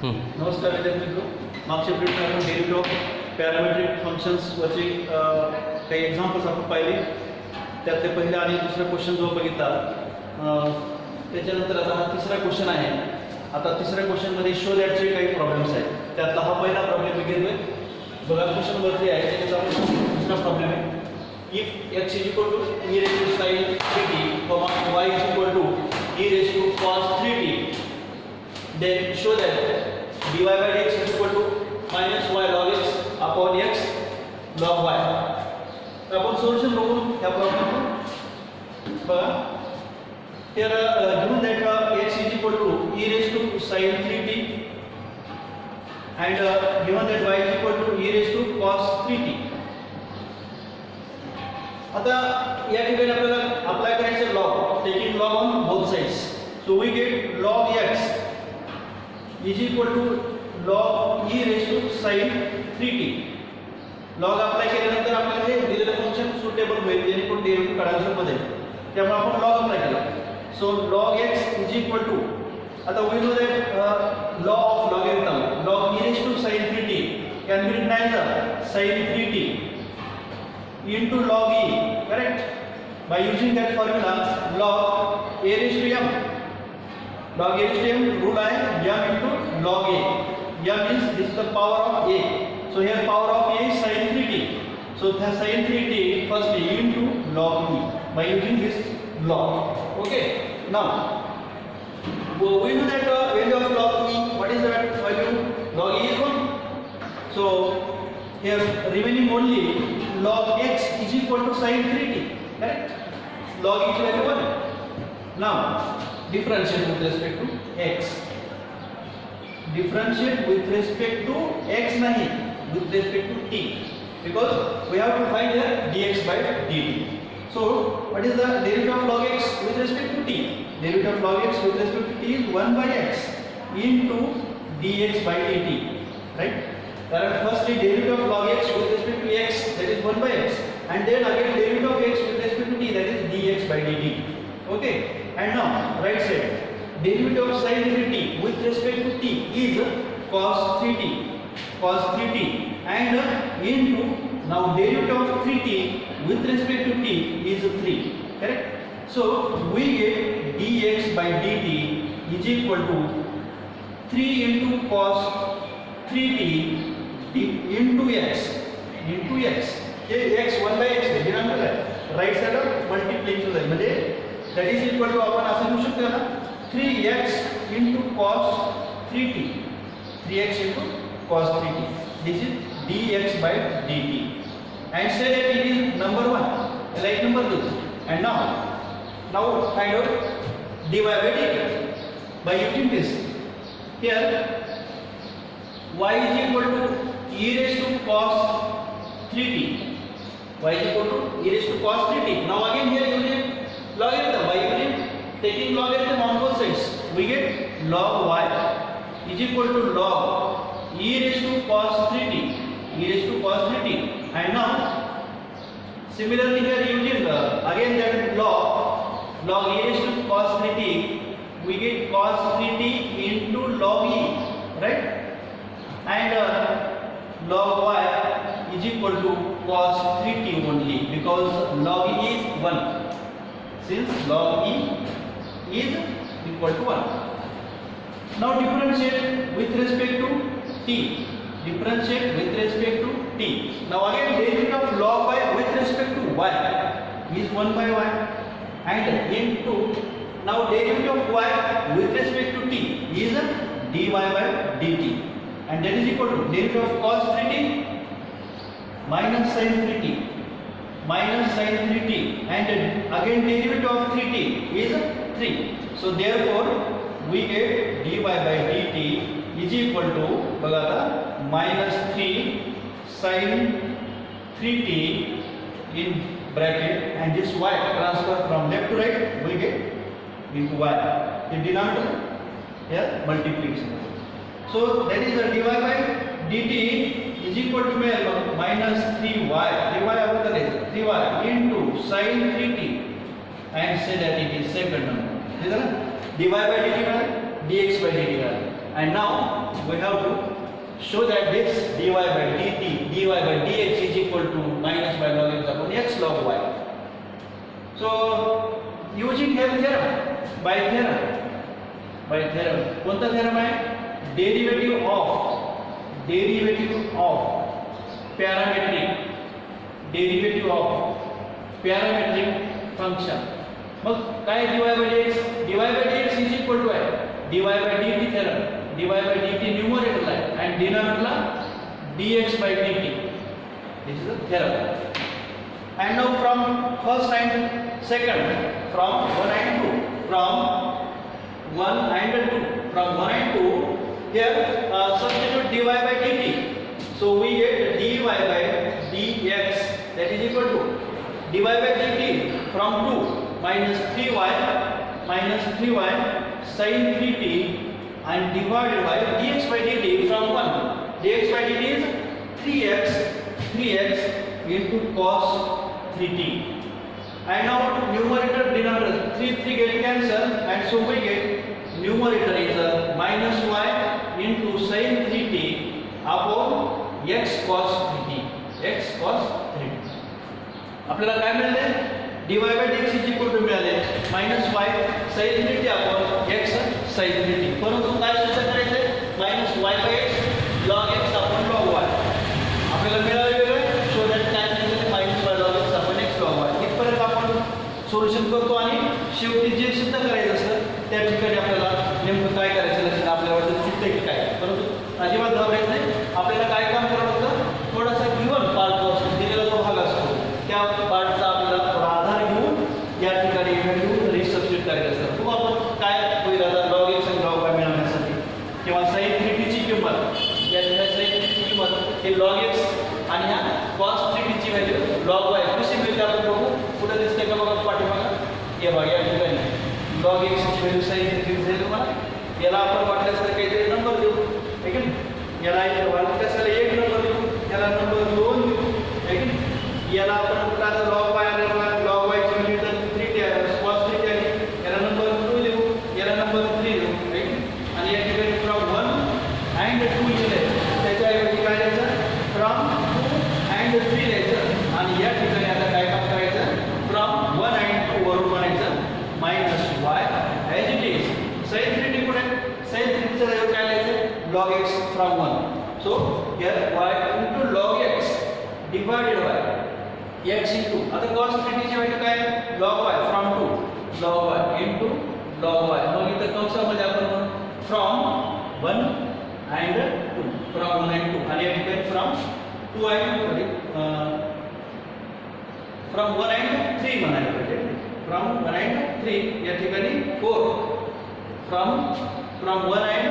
नमस्कार विद्यार्थी मित्रों, मागच्या व्हिडिओत आपण डेरिव्हेटिव्ह ऑफ पॅरामेट्रिक फंक्शन्स वरचे काही एक्झाम्पल्स आपण पाहिले. त्यातले पहिला आणि दुसरा क्वेश्चन जो बघितला, त्याच्यानंतर आता हा तिसरा क्वेश्चन आहे. आता तिसऱ्या क्वेश्चनमध्ये शो दॅटचे काही प्रॉब्लेम्स आहेत. त्यातला हा पहिला प्रॉब्लेम मी घेतोय. बघा क्वेश्चन वरती आहे, त्याचा आपण दुसरा प्रॉब्लेम आहे. If x is equal to e raised to sin 3t, y is equal to e raised to cos 3t, then show that dy by dx is equal to minus y log x upon x log y. तर आपण solution बघू या प्रॉब्लेमचं. बघा here given that x is equal to e raised to sin 3t and given that y is equal to e raised to cos 3t. आता या ठिकाणी आपल्याला apply करायचं log, taking log on both sides. So we get log x is equal to log e raised to sin 3t. Log apply केल्यानंतर आपल्याला हे दिलेलं function suitable होईल जेणेकरून डेरिव्हेटिव्ह काढायचं मध्ये. त्यामुळे आपण लॉग अप्लाय केला. सो log x is equal to, आता we know that law of logarithm, log e raised to sin 3t can be written as sin 3t into log e, correct? By using that formula, log a raised to m, log a raised to m rule है m into log a. m means this is the power of a. So here power of a is sin 3t. So the sin 3t firstly into log e by using this log. Okay. Now we know that value of log e. What is that value? Log e is 1. So here remaining only log x is equal to sin 3t, correct? Log e is value 1. Now differentiate with respect to x. Differentiate with respect to x nahi, with respect to t, because we have to find here dx by dt. So what is the derivative of log x with respect to t? Derivative of log x with respect to t is 1 by x into dx by dt, right? Firstly derivative of log x with respect to x, that is 1 by x, and then again derivative of x with respect to t, that is dx by dt. Okay, and now right side derivative of sin 3t with respect to t is cos 3t, cos 3t, and into now derivative of 3t with respect to t is 3, correct? So we get dx by dt is equal to 3 into cos 3t into x, into x. हे x 1 by x आहे, denominator आहे, right side multiplication आहे, म्हणजे that is equal to आपण असं लिहू शकतो ना 3x into cos 3t, 3x into cos 3t. This is dx by dt, and say that it is number 1, like number 2. And now find out dy by dt by using this. Here y is equal to e raised to cos 3t, y is equal to e raised to cos 3t. Now again here using logarithm, by using taking logarithm on both sides, we get log y is equal to log e raised to cos 3t, e raised to cos 3t. And now similarly here using again that log e raised to cos 3t, we get cos 3t into log e, right? And log y is equal to cos 3t only, because log e is 1. Since log e is equal to 1. Now differentiate with respect to t. Differentiate with respect to t. Now again derivative of log y with respect to y is 1 by y, and into now derivative of y with respect to t is dy by dt. And that is equal to derivative of cos 3t minus sin 3t, minus sin 3t, and again derivative of 3t is 3. So therefore we get dy by dt is equal to bagata minus 3 sin 3t in bracket, and this y transfer from left to right, we get into y in denominator, here multiplication. So that is the dy by dt is equal to minus 3y, 3y over the 3y into sin 3t, and say that it is second number. dy by dt dx by dt and now we have to show that this dy by dt, dy by dx is equal to minus y log x upon x log y. So using here theorem, by theorem, कोणता theorem आहे? Derivative of parametric function. मग काय dy by dx? dy by dx is equal to आहे dy by dt theorem. dy by dt numerator La and denominator La dx by dt. This is the theorem. And now from first and second, from 1 and 2, from 1 and 2, here substitute dy by dt. So we get dy by dx, that is equal to dy by dt from 2 minus 3y sin 3t and divided by dx by dt from 1. dx by dt is 3x into cos 3t. And now numerator denominator 3 get cancelled, and so we get numerator is minus y into sin 3t upon x cos 3t. आपल्याला काय मिळाले? dy by dx is equal to मिळाले minus y sin 3t upon x sin 3t. परंतु काय सूत्र करायचे? minus y by x log x upon log y. आपल्याला मिळाले वेगळे, सो दॅट काय मिळाले? minus y log x upon x log y. इथपर्यंत आपण सोल्युशन करतो आणि शेवटी जे सिद्ध करायचं असतं त्या ठिकाणी आपल्याला नेमकं काय करायचं असेल, आपल्याला वाटतं चुकते की काय. परंतु अजिबात घाबरायचं नाही. आपल्याला काय काम करावं लागतं? थोडासा गिवन पार्ट जो असतो, दिलेला जो भाग असतो, त्या पार्टचा आपल्याला थोडा आधार घेऊन या ठिकाणी व्हॅल्यू रिसबस्टिट्यूट करायचं असतं. तो आपण काय होईल आता लॉग एक्स आणि लॉग वाय मिळवण्यासाठी किंवा sin 3t ची किंमत, या ठिकाणी sin 3t ची किंमत हे log x आणि ह्या cos 3t ची व्हॅल्यू log y कशी मिळते आपण बघू. कुठे दिसते का बघा पाठीमागे? हे बघा या ठिकाणी log x ची व्हॅल्यू sin 3t दिसेल तुम्हाला. याला आपण वाटल्यास तर काहीतरी नंबर देऊ, है की नाही? याला वाटल्यास एक नंबर देऊ, याला नंबर 2 देऊ, है की नाही? याला आपण कुठला log y आणि log y ची व्हॅल्यू तर 3t आहे, cos 3t आहे, याला नंबर 2 देऊ, याला नंबर 3 देऊ, है की नाही? आणि या ठिकाणी फ्रॉम 1 and 2 लिहिले, त्याच्याऐवजी काय द्यायचं? फ्रॉम 2 and 3 द्यायचं. आणि या ठिकाणी आता काय काम करायचं? फ्रॉम 1 and 2 वरून म्हणायचं minus y as it is. sin 3t कुठे? sin 3t चा जागी काय लिहायचं? log x from 1. So here y into log x divided by x into, आता cos 3t ची व्हॅल्यू काय? log y from 2 log y into log y. मग इथं कंसामध्ये आपण from 1 and 2, from 1 and 2, आणि या ठिकाणी from 2 and from 1 and 3 म्हणायला पाहिजे. from 1 and 3 या ठिकाणी 4, from 1 and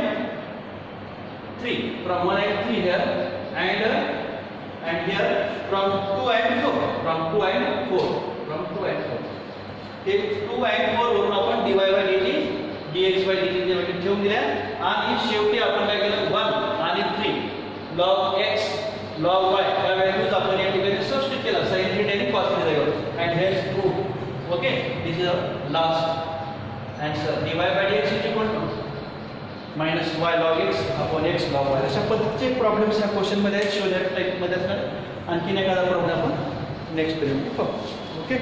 3, from 1 and 3 here, and here from 2 and 4, from 2 and 4. Hey 2 and 4 वरून आपण dy by dt dx by dt ची व्हॅल्यू ठेवून दिल्या, आणि शेवटी आपण काय केलं? 1 आणि 3 log x log y या व्हॅल्यूज आपण या ठिकाणी सबस्टिट्यूट केला sin 3t आणि cos 3t जागेवर, and hence proved. Okay, this is the last answer. dy by dx is equal to minus y log x upon x log y. अशा पद्धतीचे problems या क्वेश्चन मध्ये आहेत, शो दॅट टाइप मध्ये असणार. आणखीन एखादा प्रॉब्लेम आपण नेक्स्ट पिरियड मध्ये पाहू. ओके.